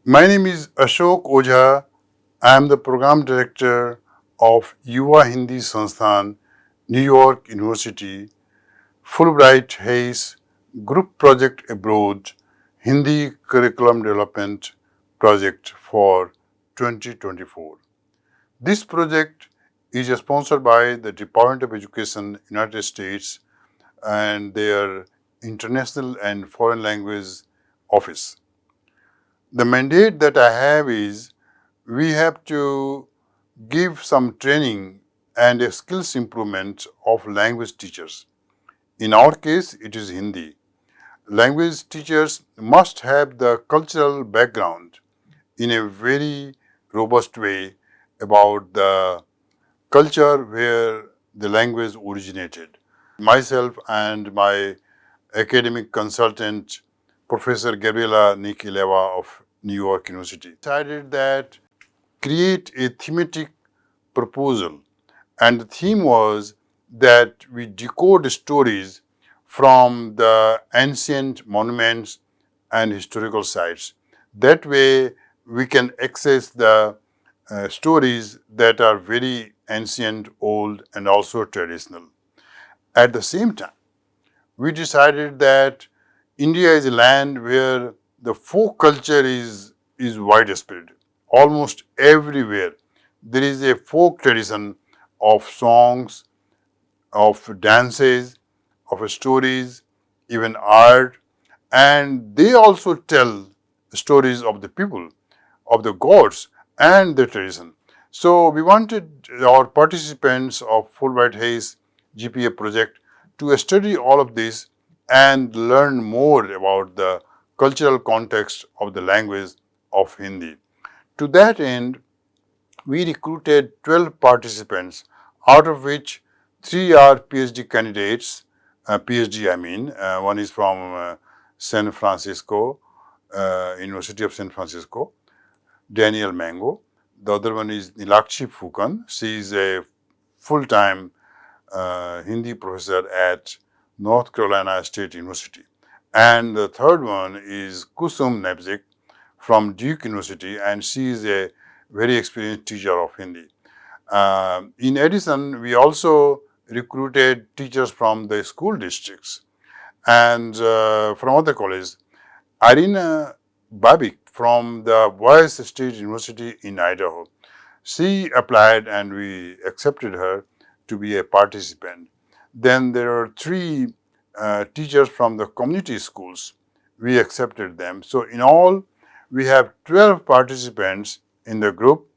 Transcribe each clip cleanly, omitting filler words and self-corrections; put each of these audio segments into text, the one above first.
My name is Ashok Ojha. I am the Program Director of Yuva Hindi Sansthan, New York University, Fulbright Hayes Group Project Abroad, Hindi Curriculum Development Project for 2024. This project is sponsored by the Department of Education, United States, and their International and Foreign Language Office. The mandate that I have is we have to give some training and a skills improvement of language teachers. In our case, it is Hindi. Language teachers must have the cultural background in a very robust way about the culture where the language originated. Myself and my academic consultant, Professor Gabriela Nikileva of New York University, decided that create a thematic proposal. And the theme was that we decode stories from the ancient monuments and historical sites. That way, we can access the stories that are very ancient, old, and also traditional. At the same time, we decided that India is a land where the folk culture is widespread. Almost everywhere, there is a folk tradition of songs, of dances, of stories, even art, and they also tell stories of the people, of the gods, and the tradition. So we wanted our participants of Fulbright Hayes GPA project to study all of this and learn more about the cultural context of the language of Hindi. To that end, we recruited 12 participants, out of which 3 are PhD candidates. PhD, I mean, one is from San Francisco, University of San Francisco, Daniel Mango. The other one is Nilakshi Fukan. She is a full-time Hindi professor at North Carolina State University. And the third one is Kusum Nebzik from Duke University, and she is a very experienced teacher of Hindi. In addition, we also recruited teachers from the school districts and from other colleges. Irina Babik from the Boys State University in Idaho. She applied and we accepted her to be a participant. Then there are 3 teachers from the community schools. We accepted them. So in all, we have 12 participants in the group,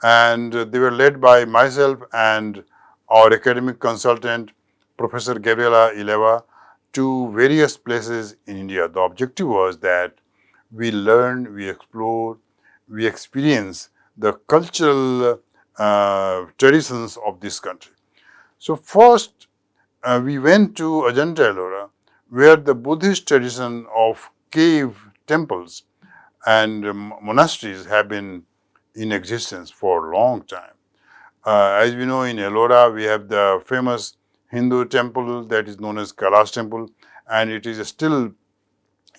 and they were led by myself and our academic consultant, Professor Gabriela Ileva, to various places in India. The objective was that we learn, we explore, we experience the cultural traditions of this country. So first, we went to Ajanta, Ellora, where the Buddhist tradition of cave temples and monasteries have been in existence for a long time. As we know, in Ellora, we have the famous Hindu temple that is known as Kailash Temple, and it is still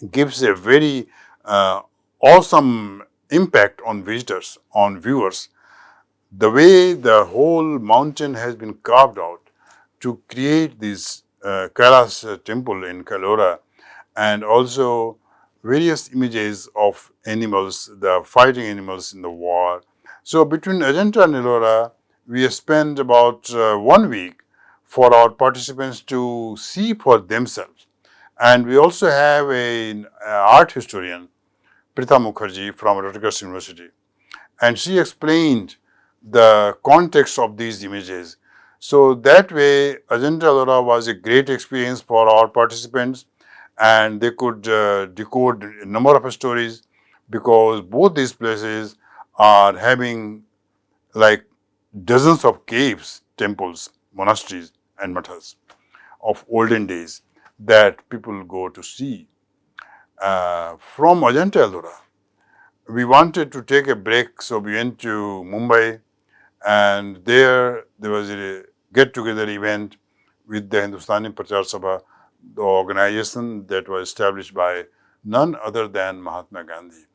gives a very awesome impact on visitors, on viewers. The way the whole mountain has been carved out to create this Kailash temple in Ellora, and also various images of animals, the fighting animals in the war. So between Ajanta and Ellora, we spent about 1 week for our participants to see for themselves. And we also have an art historian, Prita Mukherjee from Rutgers University. And she explained the context of these images. So that way, Ajanta Ellora was a great experience for our participants, and they could decode a number of stories, because both these places are having like dozens of caves, temples, monasteries, and mathas of olden days that people go to see. From Ajanta Ellora, we wanted to take a break, so we went to Mumbai, and there was a get-together event with the Hindustani Prachar Sabha, the organization that was established by none other than Mahatma Gandhi.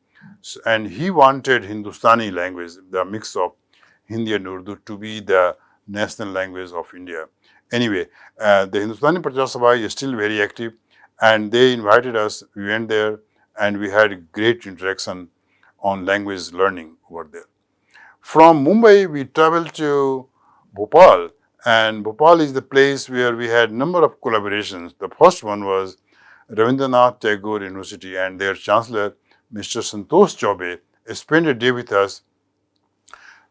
And he wanted Hindustani language, the mix of Hindi and Urdu, to be the national language of India. Anyway, the Hindustani Prachar Sabha is still very active, and they invited us. We went there, and we had great interaction on language learning over there. From Mumbai, we traveled to Bhopal, and Bhopal is the place where we had number of collaborations. The first one was Ravindranath Tagore University, and their chancellor, Mr. Santosh Chaubey, spent a day with us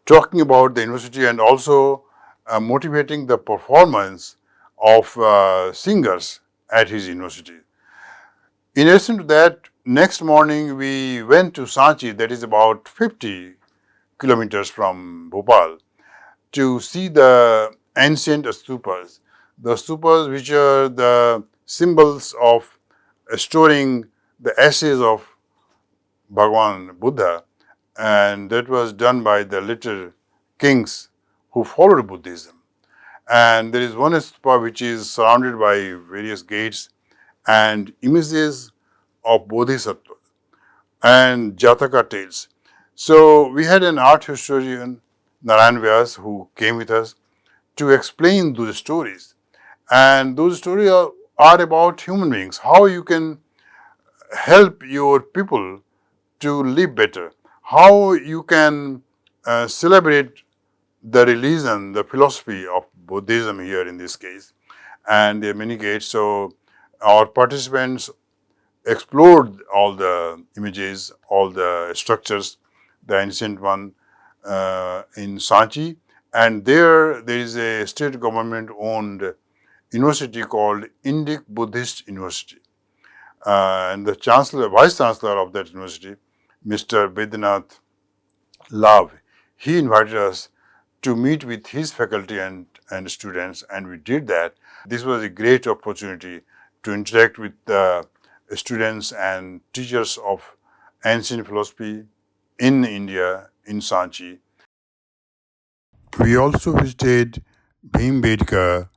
talking about the university and also motivating the performance of singers at his university. In addition to that, next morning we went to Sanchi, that is about 50 kilometers from Bhopal, to see the ancient stupas. The stupas, which are the symbols of storing the ashes of Bhagwan Buddha, and that was done by the later kings who followed Buddhism. And there is one stupa which is surrounded by various gates and images of bodhisattvas and Jataka tales. So we had an art historian, Narayan Vyas, who came with us to explain those stories. And those stories are about human beings, how you can help your people to live better, how you can celebrate the religion, the philosophy of Buddhism here in this case. And there are many gates. So our participants explored all the images, all the structures, the ancient one in Sanchi. And there is a state government owned university called Indic Buddhist University. And the chancellor, vice chancellor of that university, Mr. Vedanath Lav, he invited us to meet with his faculty and students, and we did that. This was a great opportunity to interact with the students and teachers of ancient philosophy in India, in Sanchi. We also visited Bhimbedka,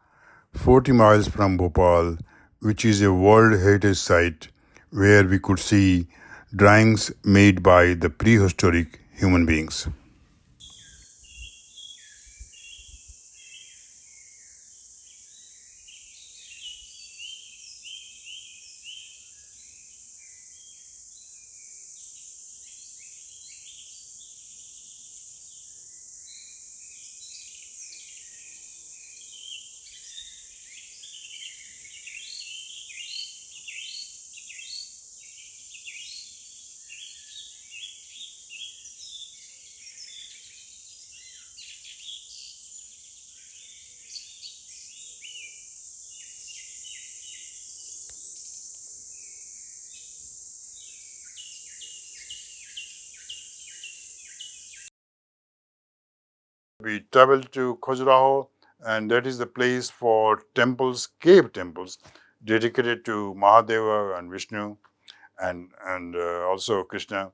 40 miles from Bhopal, which is a World Heritage Site where we could see drawings made by the prehistoric human beings. We traveled to Khajuraho, and that is the place for temples, cave temples, dedicated to Mahadeva and Vishnu and also Krishna.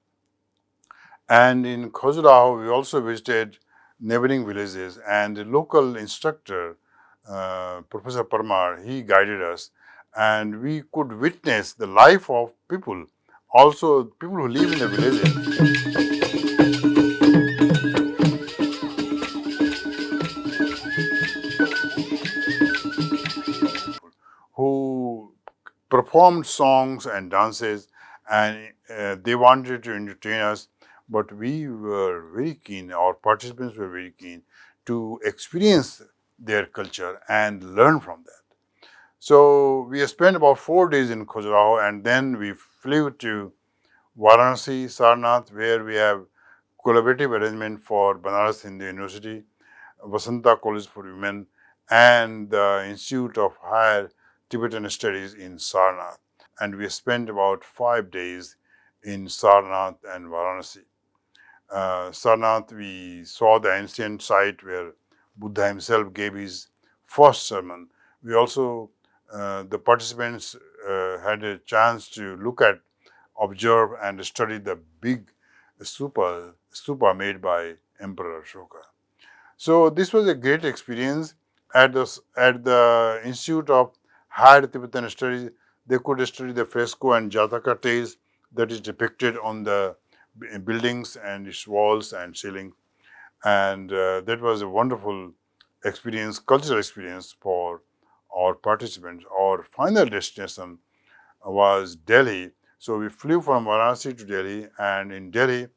And in Khajuraho, we also visited neighboring villages, and the local instructor, Professor Parmar, he guided us, and we could witness the life of people, also people who live in the villages. Who performed songs and dances, and they wanted to entertain us, but we were very keen, our participants were very keen to experience their culture and learn from that. So we spent about 4 days in Khajuraho, and then we flew to Varanasi, Sarnath, where we have collaborative arrangement for Banaras Hindu University, Vasanta College for Women, and the Institute of Higher Tibetan Studies in Sarnath. And we spent about 5 days in Sarnath and Varanasi. Sarnath, we saw the ancient site where Buddha himself gave his first sermon. We also, the participants had a chance to look at, observe, and study the big stupa made by Emperor Ashoka. So this was a great experience. At the Institute of Higher Tibetan Studies, they could study the fresco and Jataka tales that is depicted on the buildings and its walls and ceiling. And that was a wonderful experience, cultural experience for our participants. Our final destination was Delhi. So we flew from Varanasi to Delhi, and in Delhi,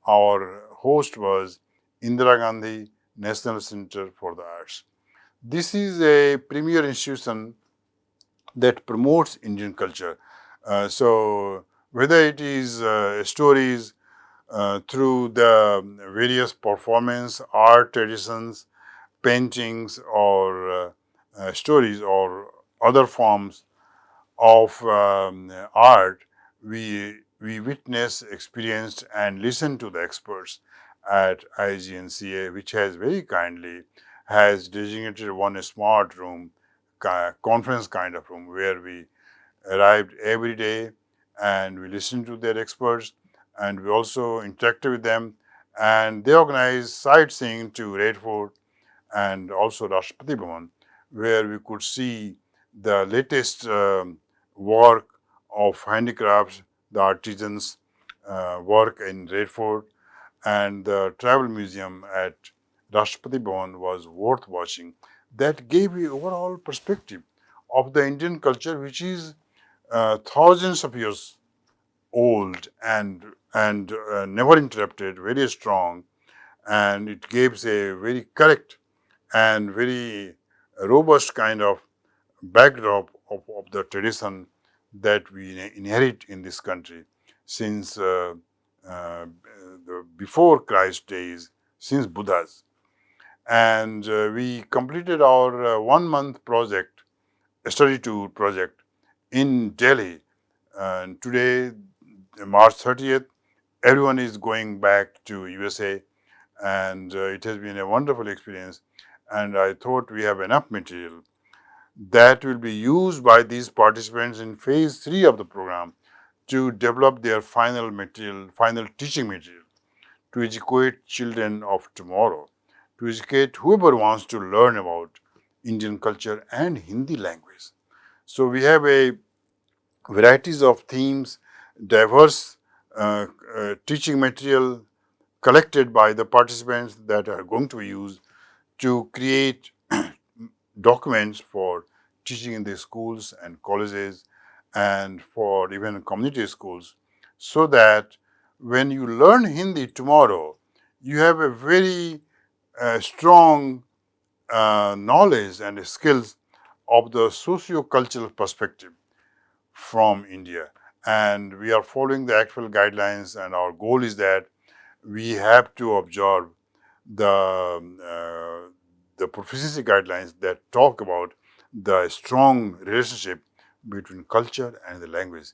our host was Indira Gandhi National Center for the Arts. This is a premier institution that promotes Indian culture. So whether it is stories through the various performance, art traditions, paintings, or stories, or other forms of art, we witnessed, experienced, and listened to the experts at IGNCA, which has very kindly has designated one smart room, conference kind of room, where we arrived every day and we listened to their experts, and we also interacted with them, and they organized sightseeing to Red Fort and also Rashtrapati Bhavan, where we could see the latest work of handicrafts, the artisans' work in Red Fort, and the travel museum at Rashtrapati Bhavan was worth watching. That gave you overall perspective of the Indian culture, which is thousands of years old and never interrupted, very strong, and it gives a very correct and very robust kind of backdrop of the tradition that we inherit in this country since the before Christ days, since Buddha's. And we completed our 1 month project, a study tour project in Delhi. And today, March 30th, everyone is going back to USA, and it has been a wonderful experience. And I thought we have enough material that will be used by these participants in phase 3 of the program to develop their final material, final teaching material to educate children of tomorrow, to educate whoever wants to learn about Indian culture and Hindi language. So we have a varieties of themes, diverse teaching material collected by the participants that are going to be used to create documents for teaching in the schools and colleges and for even community schools, so that when you learn Hindi tomorrow, you have a very strong knowledge and skills of the socio-cultural perspective from India. And we are following the actual guidelines, and our goal is that we have to observe the proficiency guidelines that talk about the strong relationship between culture and the language.